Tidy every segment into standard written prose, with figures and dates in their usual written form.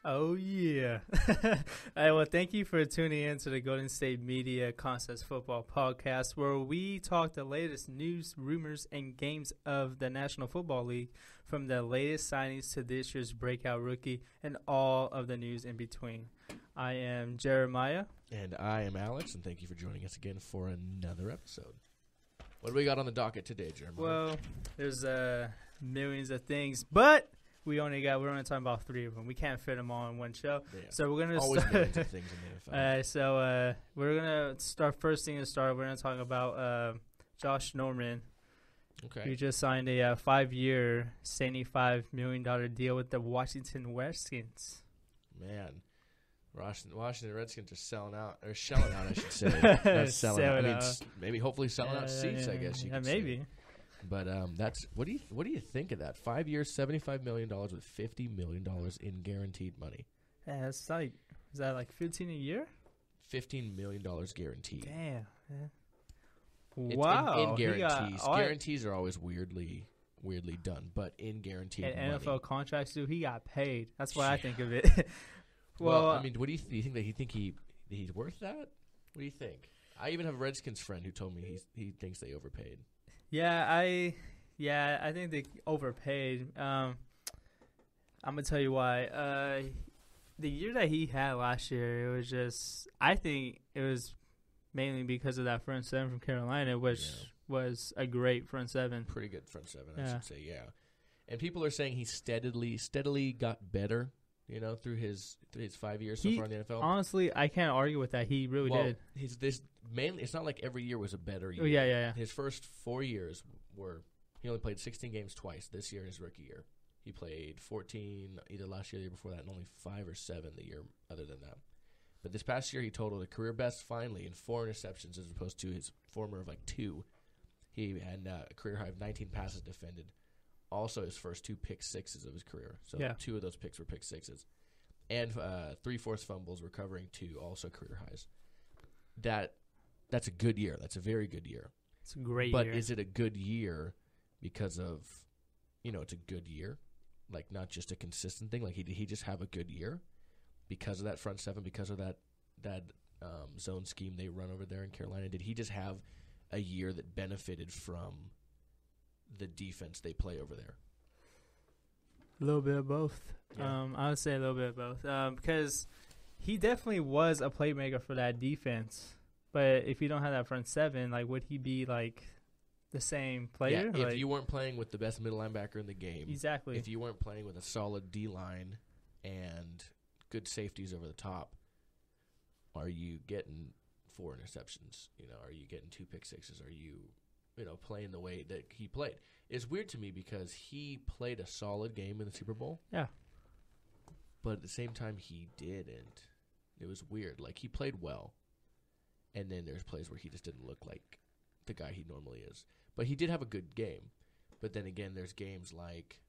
Oh, yeah. All right, well, thank you for tuning in to the Golden State Media Concepts Football Podcast, where we talk the latest news, rumors, and games of the National Football League, from the latest signings to this year's breakout rookie and all of the news in between. I am Jeremiah. And I am Alex, and thank you for joining us again for another episode. What do we got on the docket today, Jeremiah? Well, there's millions of things, but we're only talking about 3 of them. We can't fit them all in one show. Yeah. So we're going to Always start. millions of things in the NFL. We're going to start first thing to start. We're going to talk about Josh Norman. Okay. He just signed a 5-year, $75 million deal with the Washington Redskins. Man, Washington Redskins are shelling out, I should say. Not selling out. I mean, maybe hopefully selling out seats, I guess you could maybe. say. But that's what do you think of that? 5 years, $75 million with $50 million in guaranteed money. Yeah, that's like, is that like 15 a year? $15 million guaranteed. Damn. Yeah. It's Wow. in guarantees. Guarantees are always weirdly done, but in guaranteed money. And NFL contracts, dude, he got paid. That's what I think of it. Well, I mean, what do you think that he's worth that? What do you think? I even have a Redskins friend who told me he thinks they overpaid. Yeah, I think they overpaid. I'm gonna tell you why. The year that he had last year, it was just, I think it was mainly because of that front seven from Carolina, which was a great front seven. Pretty good front seven, I should say. Yeah, and people are saying he steadily got better. You know, through his 5 years so far in the NFL. Honestly, I can't argue with that. He really did. It's not like every year was a better year. Oh, yeah. His first 4 years he only played 16 games twice this year in his rookie year. He played 14 either last year or the year before that, and only 5 or 7 the year other than that. But this past year, he totaled a career best finally in 4 interceptions as opposed to his former of like 2. He had a career high of 19 passes defended. Also, his first 2 pick sixes of his career. So 2 of those picks were pick sixes. And 3 forced fumbles, recovering 2, also career highs. That's a good year. That's a very good year. It's a great year. But is it a good year because of, it's a good year? Like, not just a consistent thing? Like, did he just have a good year because of that front seven, because of that zone scheme they run over there in Carolina? Did he just have a year that benefited from the defense they play over there? A little bit of both. Yeah. I would say a little bit of both. Because he definitely was a playmaker for that defense. But if you don't have that front seven, like, would he be like the same player? Yeah, if you weren't playing with the best middle linebacker in the game. Exactly. If you weren't playing with a solid D-line and good safeties over the top, are you getting 4 interceptions? Are you getting 2 pick sixes? Are you playing the way that he played? It's weird to me because he played a solid game in the Super Bowl. Yeah. But at the same time, he didn't. It was weird. Like, he played well. And then there's plays where he just didn't look like the guy he normally is. But he did have a good game. But then again, there's games like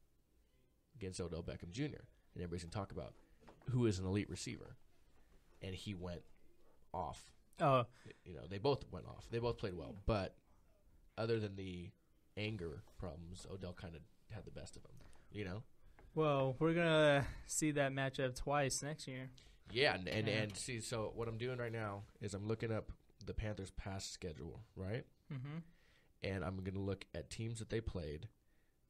against Odell Beckham Jr. And everybody's going to talk about who is an elite receiver. And he went off. Oh. They both went off. They both played well. But other than the anger problems, Odell kind of had the best of them, Well, we're going to see that matchup twice next year. Yeah, and see, so what I'm doing right now is I'm looking up the Panthers' past schedule, right? Mm-hmm. And I'm going to look at teams that they played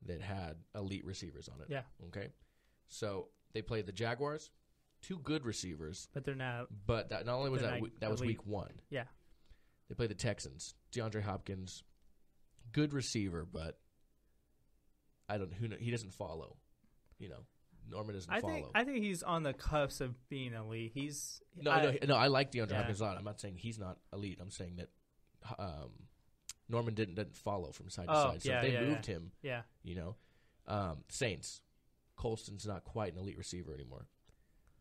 that had elite receivers on it. Yeah. Okay? So they played the Jaguars, 2 good receivers. But they're not. But that not only was that was week 1. Yeah. They played the Texans, DeAndre Hopkins, good receiver, but he doesn't follow, Norman doesn't follow. I think he's on the cusp of being elite. No, I like DeAndre Hopkins a lot. I'm not saying he's not elite. I'm saying that Norman didn't follow from side to side. So if they moved him, Saints, Colston's not quite an elite receiver anymore.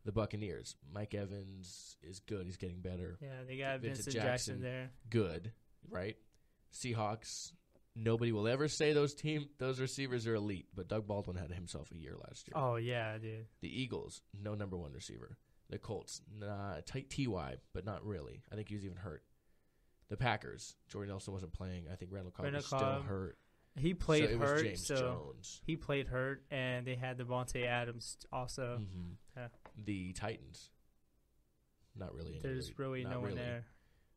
The Buccaneers, Mike Evans is good. He's getting better. Yeah, they got Vincent Jackson there. Good, right? Seahawks, nobody will ever say those receivers are elite, but Doug Baldwin had himself a year last year. Oh, yeah, dude. The Eagles, no number 1 receiver. The Colts, T.Y., but not really. I think he was even hurt. The Packers, Jordy Nelson wasn't playing. I think Randall Cobb was still hurt. He played so it hurt. was James so Jones. he played hurt, and they had Devontae Adams also. Mm-hmm. Yeah. The Titans. Not really. There's really no one there.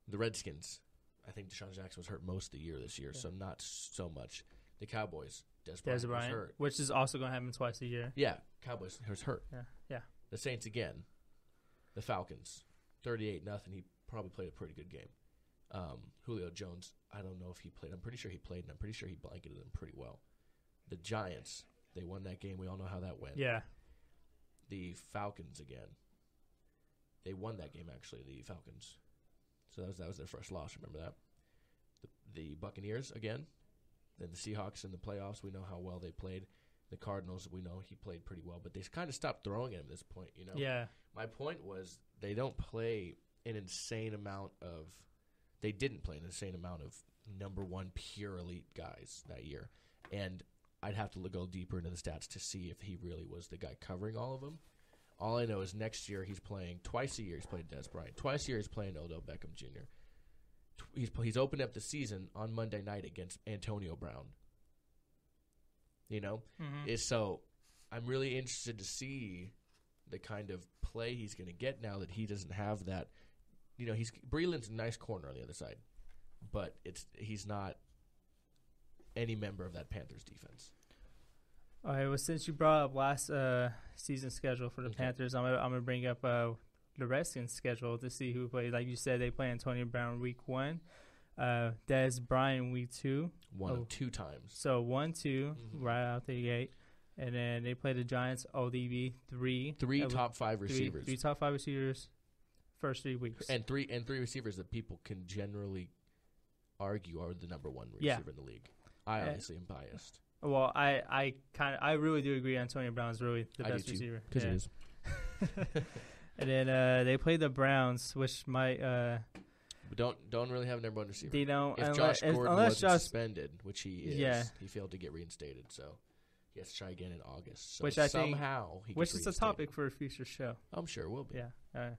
The Redskins. I think Deshaun Jackson was hurt most of the year this year, so not so much. The Cowboys. Des Bryant was hurt. Which is also going to happen twice a year. Yeah, Cowboys was hurt. Yeah. The Saints again. The Falcons. 38-0. He probably played a pretty good game. Julio Jones, I don't know if he played. I'm pretty sure he played, and I'm pretty sure he blanketed them pretty well. The Giants, they won that game. We all know how that went. Yeah. The Falcons again. They won that game, actually, the Falcons. So that was their first loss. Remember that? The Buccaneers again. Then the Seahawks in the playoffs. We know how well they played. The Cardinals, we know he played pretty well, but they kind of stopped throwing at this point. Yeah. My point was they don't play an insane amount of. They didn't play an insane amount of number one pure elite guys that year, and I'd have to go deeper into the stats to see if he really was the guy covering all of them. All I know is next year he's playing twice a year. He's playing Des Bryant. Twice a year he's playing Odell Beckham Jr. He's opened up the season on Monday night against Antonio Brown. So I'm really interested to see the kind of play he's going to get now that he doesn't have that. Breeland's a nice corner on the other side, but he's not any member of that Panthers defense. All right. Well, since you brought up last season schedule for the Panthers, I'm gonna bring up the Redskins schedule to see who plays. Like you said, they play Antonio Brown week 1, Des Bryant week 2, one of 2 times. So 1-2 right out the gate, and then they play the Giants. ODB 3 top 5 receivers. 3 top 5 receivers. First 3 weeks, and three receivers that people can generally argue are the number 1 receiver in the league. I obviously am biased. Well, I really do agree. Antonio Brown's really the best receiver because he is. And then they play the Browns, which might don't really have a number 1 receiver. They don't. If Josh Gordon wasn't suspended, which he is, he failed to get reinstated, so he has to try again in August. So which I think, which is a topic for a future show. I'm sure it will be. Yeah.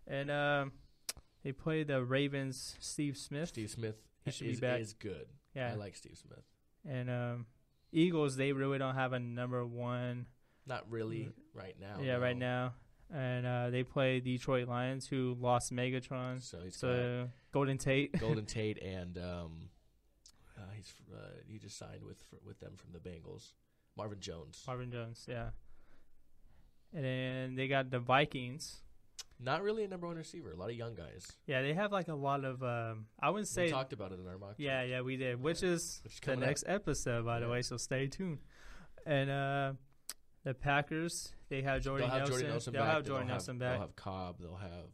And they play the Ravens. Steve Smith. He should be back. Is good. Yeah, I like Steve Smith. And Eagles, they really don't have a number 1. Not really right now. Yeah, right now. And they play Detroit Lions, who lost Megatron. So Golden Tate. And he just signed with them from the Bengals. Marvin Jones, yeah. And then they got the Vikings. Not really a number 1 receiver. A lot of young guys. Yeah, they have like a lot of. I wouldn't say. We talked about it in our mock. Yeah, we did. Which is the next episode, by the way. So stay tuned. And the Packers, they have Jordy Nelson. They'll have Jordy Nelson back. They'll have Cobb. They'll have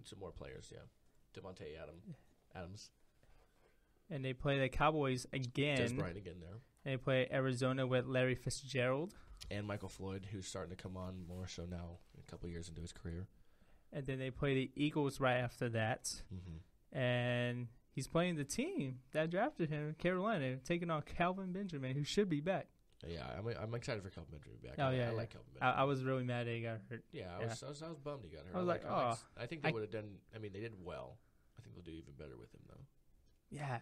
some more players. Yeah, Devontae Adams. And they play the Cowboys again. Des Bryant again there. And they play Arizona with Larry Fitzgerald and Michael Floyd, who's starting to come on more so now, a couple years into his career. And then they play the Eagles right after that. Mm-hmm. And he's playing the team that drafted him, Carolina, taking on Calvin Benjamin, who should be back. Yeah, I'm excited for Calvin Benjamin to be back. Oh, I like Calvin Benjamin. I was really mad that he got hurt. Yeah, I was bummed he got hurt. I was like, oh. I think they would have done, they did well. I think they'll do even better with him, though. Yeah.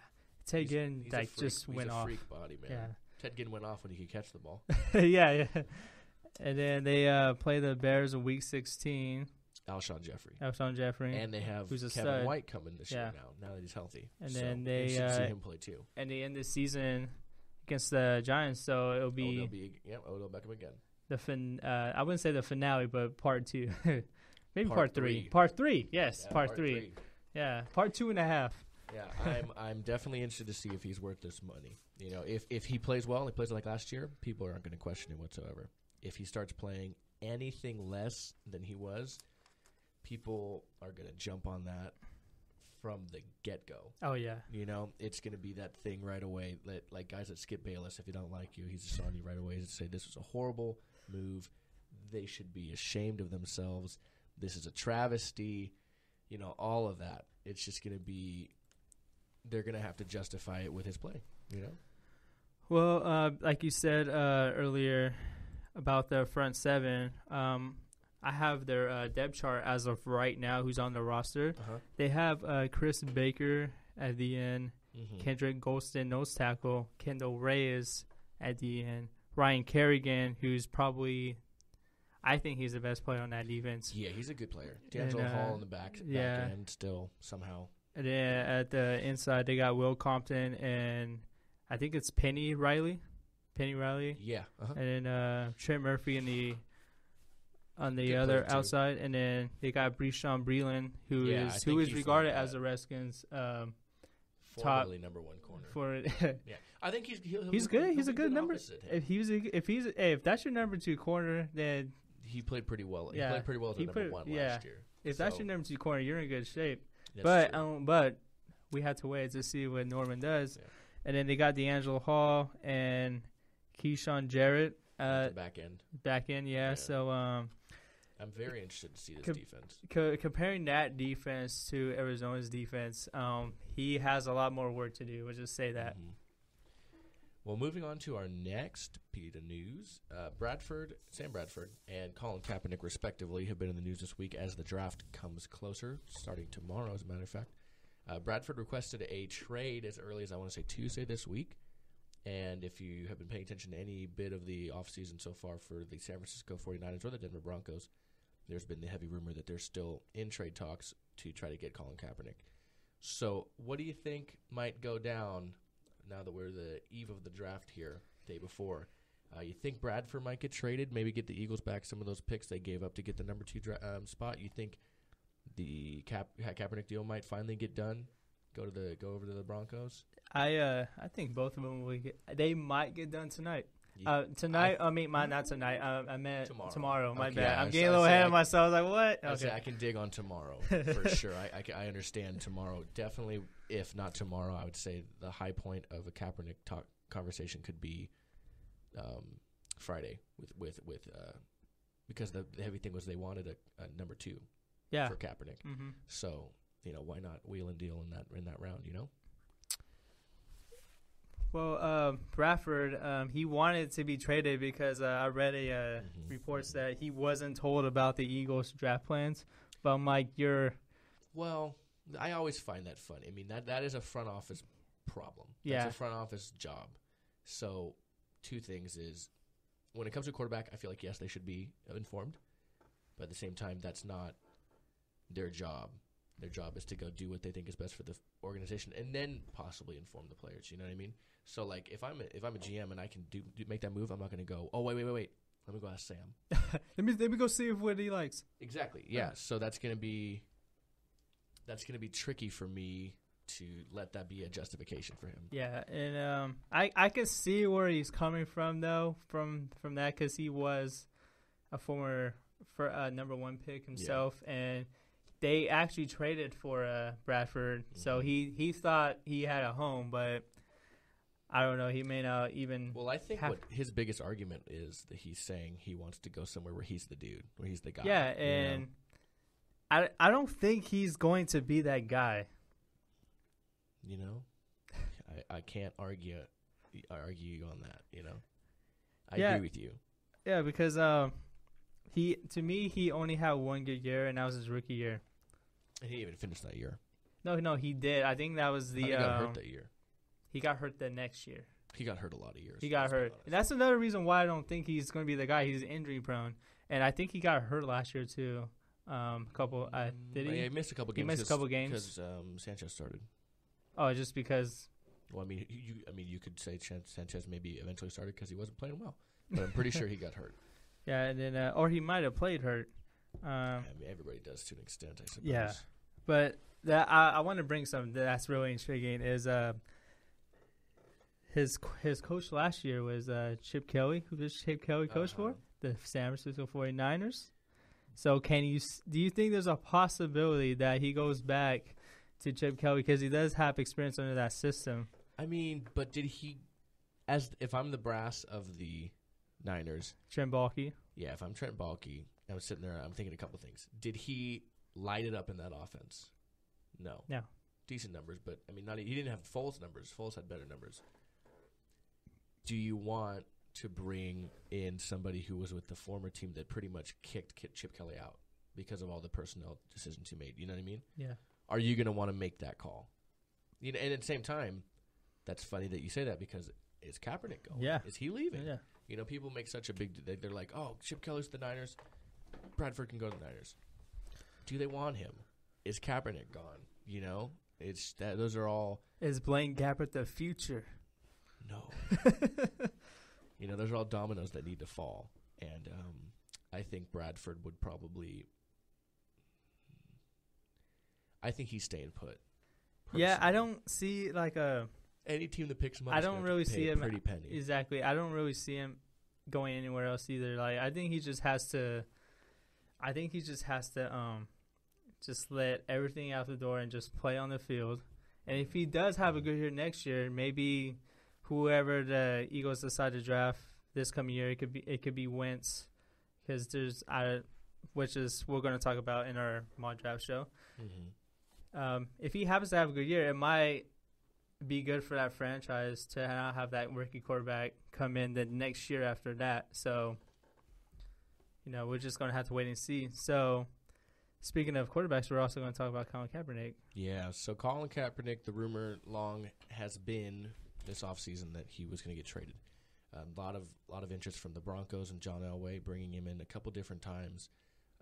Ted Ginn just went off. He's a freak body, man. Yeah. Ted Ginn went off when he could catch the ball. yeah. And then they play the Bears in Week 16. Alshon Jeffrey. And they have Kevin stud. White coming this year now that he's healthy. And then they see him play too. And they end the season against the Giants, so it'll be Odell Beckham again. I wouldn't say the finale, but part 2. Maybe part 3. Part 3, yes, part 3. Yeah, part 2.5. Yeah, I'm definitely interested to see if he's worth this money. If he plays well and he plays like last year, people aren't going to question him whatsoever. If he starts playing anything less than he was, people are going to jump on that from the get-go. Oh, yeah. It's going to be that thing right away. Like guys that Skip Bayless, if he don't like you, he's just on you right away to say this was a horrible move. They should be ashamed of themselves. This is a travesty. All of that. It's just going to be – they're going to have to justify it with his play, Well, like you said earlier about the front seven, I have their depth chart as of right now, who's on the roster. Uh-huh. They have Chris Baker at the end. Kendrick Golston, nose tackle. Kendall Reyes at the end. Ryan Kerrigan, who's probably, I think he's the best player on that defense. Yeah, he's a good player. D'Angelo Hall in the back end still somehow. And then at the inside, they got Will Compton and I think it's Penny Riley. Yeah. And then Trent Murphy on the other outside. And then they got Breeshawn Breeland, who is regarded as the Redskins' formerly number one corner. Yeah, I think he's good. He's a good number. If that's your number 2 corner, then he played pretty well. He played pretty well as number 1 last year. If that's your number 2 corner, you're in good shape. But we have to wait to see what Norman does. Yeah. And then they got D'Angelo Hall and Keyshawn Jarrett back end. Yeah. So I'm very interested to see this defense. Comparing that defense to Arizona's defense, he has a lot more work to do. We'll just say that. Well, moving on to our next piece of news, Sam Bradford, and Colin Kaepernick, respectively, have been in the news this week as the draft comes closer, starting tomorrow, as a matter of fact. Bradford requested a trade as early as, I want to say, Tuesday this week. And if you have been paying attention to any bit of the offseason so far for the San Francisco 49ers or the Denver Broncos, there's been the heavy rumor that they're still in trade talks to try to get Colin Kaepernick. So what do you think might go down now that we're the eve of the draft here, day before? You think Bradford might get traded, maybe get the Eagles back some of those picks they gave up to get the number 2 spot? You think the Kaepernick deal might finally get done, go over to the Broncos? I think both of them they might get done tonight. Not tonight. I meant tomorrow. My bad. I'm getting a little ahead of myself. I was like, what? Okay. I can dig on tomorrow for sure. I understand tomorrow. Definitely, if not tomorrow, I would say the high point of a Kaepernick conversation could be Friday with because the heavy thing was they wanted a number 2 for Kaepernick. So why not wheel and deal in that round? Well, Bradford, he wanted to be traded because I read reports that he wasn't told about the Eagles' draft plans. But I'm like, Well, I always find that funny. I mean, that is a front office problem. That's a front office job. So 2 things is, when it comes to quarterback, I feel like, yes, they should be informed. But at the same time, that's not their job. Their job is to go do what they think is best for the organization and then possibly inform the players. You know what I mean? So, like, if I'm a GM and I can make that move, I'm not going to go, oh, wait. Let me go ask Sam. let me go see what he likes. Exactly. Yeah. So that's going to be tricky for me to let that be a justification for him. Yeah, and I can see where he's coming from though from that, because he was a former number 1 pick himself, and they actually traded for Bradford, so he thought he had a home, but I don't know. He may not even. Well, I think what his biggest argument is that he's saying he wants to go somewhere where he's the dude, where he's the guy. Yeah, and I don't think he's going to be that guy. I can't argue on that. I agree with you. Yeah, because he only had 1 good year, and that was his rookie year. And he didn't even finished that year. No, he did. I think that was the. He got hurt that year. He got hurt the next year. He got hurt a lot of years. He got hurt. And that's another reason why I don't think he's going to be the guy. He's injury prone. And I think he got hurt last year, too. Did he? Yeah, he missed a couple games. He missed a couple games. Because Sanchez started. Oh, just because. Well, you could say Sanchez maybe eventually started because he wasn't playing well. But I'm pretty sure he got hurt. Yeah, and then, or he might have played hurt. Everybody does to an extent, I suppose. Yeah. But I want to bring something that's really intriguing is his coach last year was Chip Kelly. Who does Chip Kelly coach for? The San Francisco 49ers. So do you think there's a possibility that he goes back to Chip Kelly, because he does have experience under that system? I mean, but did he, if I'm the brass of the Niners. Trent Baalke. Yeah, if I'm Trent Baalke, I'm sitting there, I'm thinking a couple things. Did he light it up in that offense? No. No. Decent numbers, but I mean, he didn't have Foles numbers. Foles had better numbers. Do you want to bring in somebody who was with the former team that pretty much kicked Chip Kelly out because of all the personnel decisions he made? You know what I mean? Yeah. Are you going to want to make that call? You know, and at the same time, that's funny that you say that because is Kaepernick going? Yeah. Is he leaving? Yeah. You know, people make such a big – they're like, oh, Chip Kelly's the Niners. Bradford can go to the Niners. Do they want him? Is Kaepernick gone? You know, it's that. Those are all – Is Blaine Gabbert the future? No. You know, those are all dominoes that need to fall. And I think Bradford would probably – I think he's staying put. Personally. Yeah, I don't see like a – any team that picks him up, I don't really see him pretty penny. Exactly. I don't really see him going anywhere else either. Like I think he just has to. Just let everything out the door and just play on the field. And if he does have a good year next year, maybe whoever the Eagles decide to draft this coming year, it could be Wentz, because which is we're going to talk about in our mock draft show. Mm-hmm. If he happens to have a good year, it might be good for that franchise to not have that rookie quarterback come in the next year after that. So, you know, we're just going to have to wait and see. So, speaking of quarterbacks, we're also going to talk about Colin Kaepernick. Yeah, so Colin Kaepernick, the rumor long has been this offseason that he was going to get traded. A lot of interest from the Broncos and John Elway, bringing him in a couple different times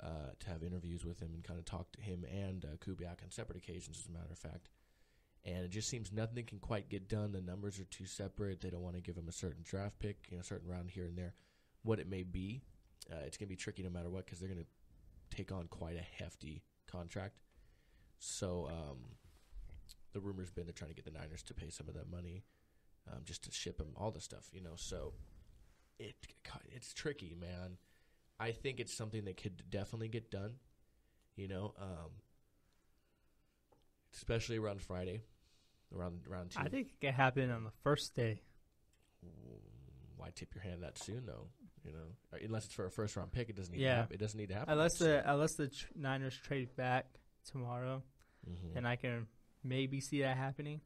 to have interviews with him and kind of talk to him and Kubiak on separate occasions, as a matter of fact. And it just seems nothing can quite get done. The numbers are too separate. They don't want to give him a certain draft pick, a certain round here and there. What it may be, it's going to be tricky no matter what, because they're going to take on quite a hefty contract. So the rumor's been they're trying to get the Niners to pay some of that money just to ship him all the stuff, So it's tricky, man. I think it's something that could definitely get done, especially around Friday, around 2. I think it can happen on the first day. Why tip your hand that soon, though? Unless it's for a first-round pick, it doesn't need to happen. It doesn't need to happen. Unless the Niners trade back tomorrow, mm-hmm. then I can maybe see that happening.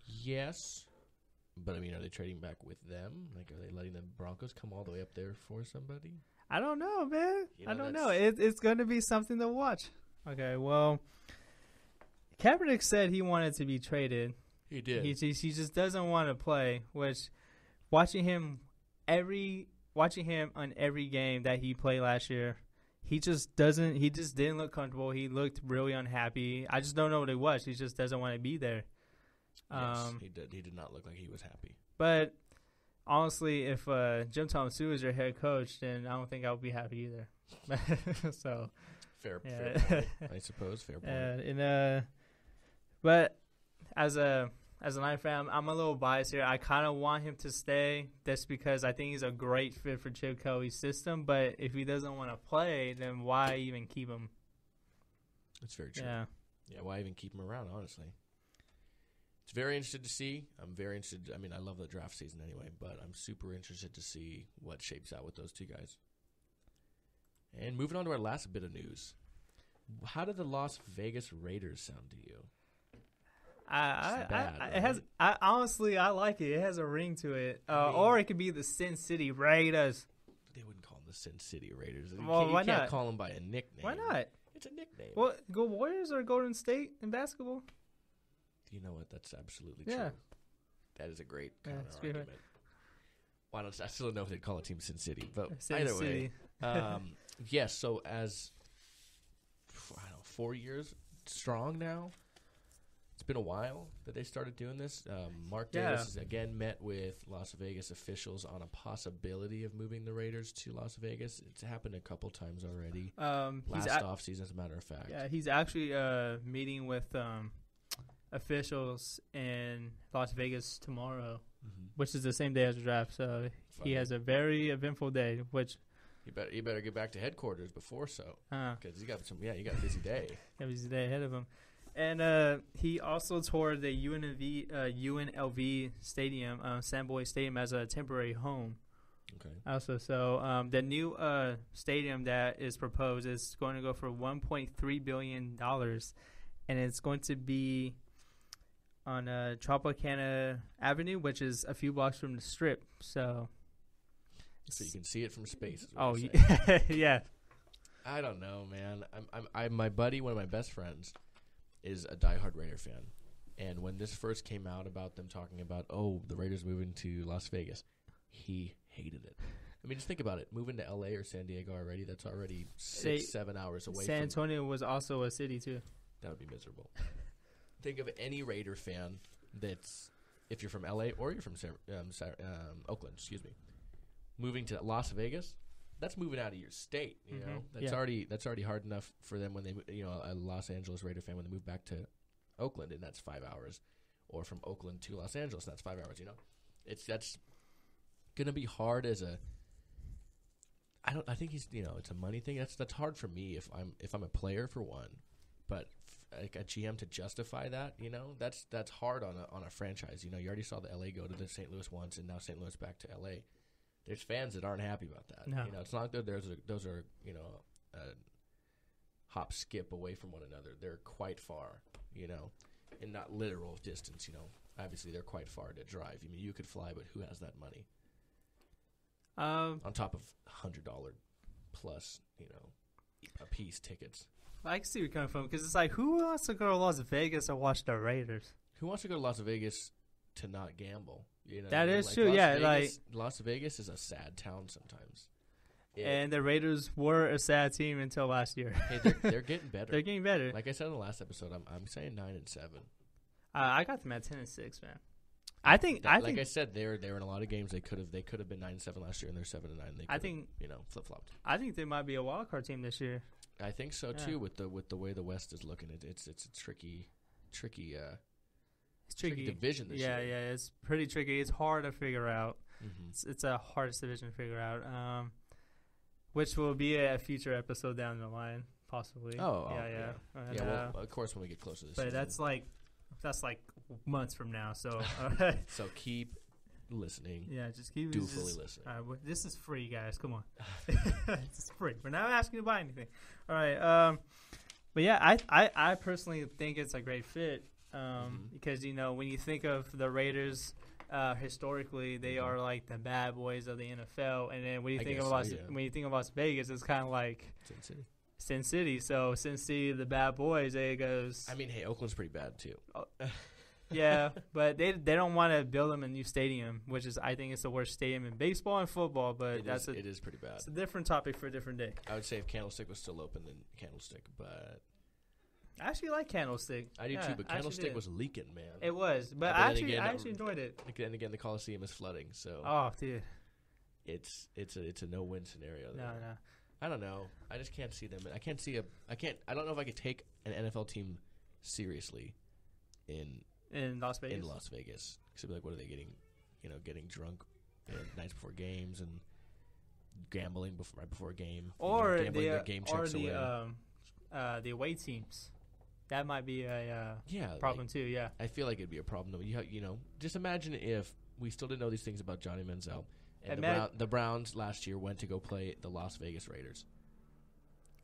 Yes, but are they trading back with them? Like, are they letting the Broncos come all the way up there for somebody? I don't know, man. I don't know. It's going to be something to watch. Okay, well, Kaepernick said he wanted to be traded. He did. He just doesn't want to play. Which, watching him on every game that he played last year, he just didn't look comfortable. He looked really unhappy. I just don't know what it was. He just doesn't want to be there. Yes, he did. He did not look like he was happy. But honestly, if Jim Tom Sue is your head coach, then I don't think I would be happy either. So fair point, I suppose. Fair point. But as a Niner fan, I'm a little biased here. I kind of want him to stay just because I think he's a great fit for Chip Kelly's system. But if he doesn't want to play, then why even keep him? That's very true. Yeah, why even keep him around, honestly? It's very interested to see. I'm very interested. I love the draft season anyway, but I'm super interested to see what shapes out with those two guys. And moving on to our last bit of news. How did the Las Vegas Raiders sound to you? Honestly, I like it. It has a ring to it. Or it could be the Sin City Raiders. They wouldn't call them the Sin City Raiders. Well, why not? You can't call them by a nickname. Why not? It's a nickname. Well, go Warriors or Golden State in basketball? You know what? That's absolutely true. Yeah. That is a great argument. Why don't I still don't know if they'd call a team Sin City, but Sin either City. way. Yes, so as 4 years strong now. It's been a while that they started doing this. Mark Davis has again met with Las Vegas officials on a possibility of moving the Raiders to Las Vegas. It's happened a couple times already. Last offseason, as a matter of fact. Yeah, he's actually meeting with officials in Las Vegas tomorrow, which is the same day as the draft. So he has a very eventful day. Which you better get back to headquarters before because you got a busy day. Got a busy day ahead of him. And he also toured the UNLV Stadium, Sandboy Stadium, as a temporary home. Okay. Also, so the new stadium that is proposed is going to go for $1.3 billion, and it's going to be on Tropicana Avenue, which is a few blocks from the Strip. So you can see it from space. Yeah. I don't know, man. I'm my buddy, one of my best friends, is a diehard Raider fan, And when this first came out about them talking about, the Raiders moving to Las Vegas, he hated it. I mean, just think about it. Moving to L.A. or San Diego already, that's already 6-7 hours away. San Antonio was also a city, too. That would be miserable. Think of any Raider fan that's, if you're from L.A. or you're from Oakland, moving to Las Vegas, that's moving out of your state, you know? That's already hard enough for them when they, a Los Angeles Raider fan when they move back to Oakland, and that's 5 hours. Or from Oakland to Los Angeles, and that's 5 hours, That's going to be hard as a I think he's, it's a money thing. That's hard for me if I'm a player for one, but like a GM to justify that, that's hard on a franchise. You already saw the LA go to the St. Louis once, and now St. Louis back to LA. There's fans that aren't happy about that. No. It's not that those are a hop skip away from one another. They're quite far, in not literal distance. Obviously they're quite far to drive. I mean, you could fly, but who has that money? On top of $100 plus, a piece tickets. I can see where you're coming from, because it's like, who wants to go to Las Vegas and watch the Raiders? Who wants to go to Las Vegas to not gamble? That is true. Yeah, Las Vegas is a sad town sometimes. And the Raiders were a sad team until last year. Hey, they're getting better. They're getting better. Like I said in the last episode, I'm saying 9-7. I got them at 10-6, man. Like I said, they were in a lot of games. They could have been 9-7 last year, and they're 7-9. They flip flopped. I think they might be a wild card team this year. I think so too. With the way the West is looking, it's a tricky division this year. Yeah, it's pretty tricky. It's hard to figure out. Mm-hmm. It's a hardest division to figure out. Which will be a future episode down the line, possibly. Yeah. And, well, of course, when we get closer to this but season. that's like months from now. So so keep listening. Yeah, just keep fully listening. This is free, guys. Come on, it's free. We're not asking you to buy anything. All right. But yeah, I personally think it's a great fit. Because when you think of the Raiders. Historically, they are like the bad boys of the NFL, and then when you think of Las Vegas, it's kind of like Sin City. So Sin City, the bad boys, it goes. I mean, hey, Oakland's pretty bad too. Yeah, but they don't want to build them a new stadium, which is I think it's the worst stadium in baseball and football. But it is pretty bad. It's a different topic for a different day. I would say if Candlestick was still open, then Candlestick, but. I actually like Candlestick. I do too, but Candlestick was leaking, man. It was, but I actually enjoyed it. And again, the Coliseum is flooding, so. Oh, dude. It's a no-win scenario. No. I don't know. I just can't see them. I don't know if I could take an NFL team seriously in Las Vegas. In Las Vegas, because I'd be like, what are they getting? Getting drunk nights before games and gambling right before a game, or gambling their game checks away. The away teams. That might be a problem too. Yeah, I feel like it'd be a problem. Just imagine if we still didn't know these things about Johnny Manziel, and the Browns last year went to go play the Las Vegas Raiders.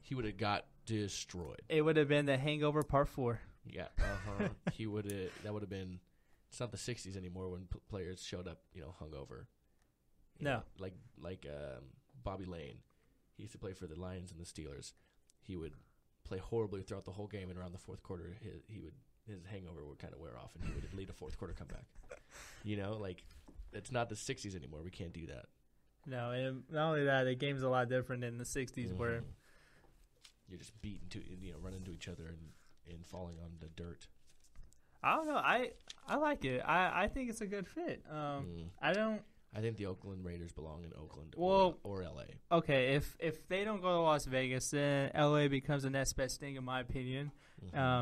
He would have got destroyed. It would have been the Hangover Part 4. Yeah, he would have. That would have been. It's not the '60s anymore when players showed up, hungover. Like Bobby Lane. He used to play for the Lions and the Steelers. He would play horribly throughout the whole game, and around the fourth quarter, his hangover would kind of wear off, and he would lead a fourth quarter comeback. It's not the '60s anymore. We can't do that. No, and not only that, the game's a lot different in the '60s, where you're just beating running into each other and falling on the dirt. I don't know. I like it. I think it's a good fit. I think the Oakland Raiders belong in Oakland or L.A. Okay, if they don't go to Las Vegas, then L.A. becomes the next best thing, in my opinion,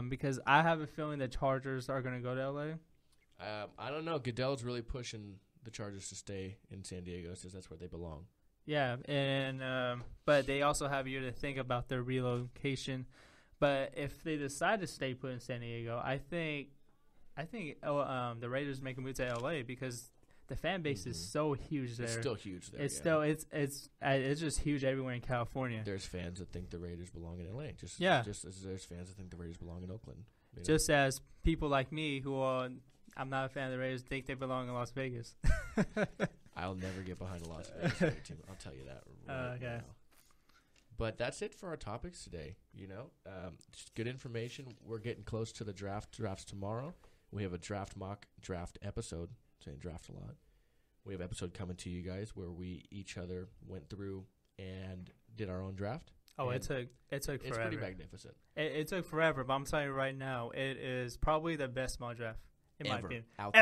because I have a feeling the Chargers are going to go to L.A. I don't know. Goodell's really pushing the Chargers to stay in San Diego, says that's where they belong. Yeah, and but they also have a year to think about their relocation. But if they decide to stay put in San Diego, I think the Raiders make a move to L.A. because the fan base is so huge there. It's still huge there. It's just huge everywhere in California. There's fans that think the Raiders belong in LA. Just as there's fans that think the Raiders belong in Oakland. Just as people like me who are, I'm not a fan of the Raiders, think they belong in Las Vegas. I'll never get behind a Las Vegas Raider team. I'll tell you that right now. But that's it for our topics today. Just good information. We're getting close to the draft. Draft's tomorrow. We have a mock draft episode. Saying draft a lot. We have an episode coming to you guys where we each other went through and did our own draft. Oh, it took forever. It's pretty magnificent. It took forever, but I'm telling you right now, it is probably the best mock draft in my opinion. Out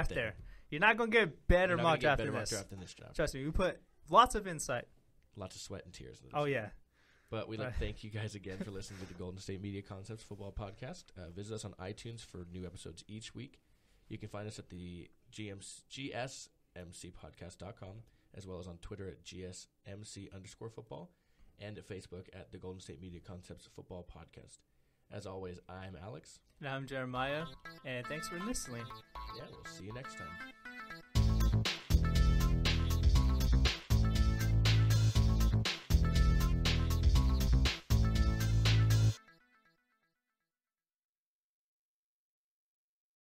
there. You're not gonna get better mock draft than this. Trust me, we put lots of insight, lots of sweat and tears. Oh yeah. But we'd like to thank you guys again for listening to the Golden State Media Concepts Football Podcast. Visit us on iTunes for new episodes each week. You can find us at the GSMCpodcast.com, as well as on Twitter at GSMC_football, and at Facebook at the Golden State Media Concepts Football Podcast. As always, I'm Alex. And I'm Jeremiah, and thanks for listening. Yeah, we'll see you next time.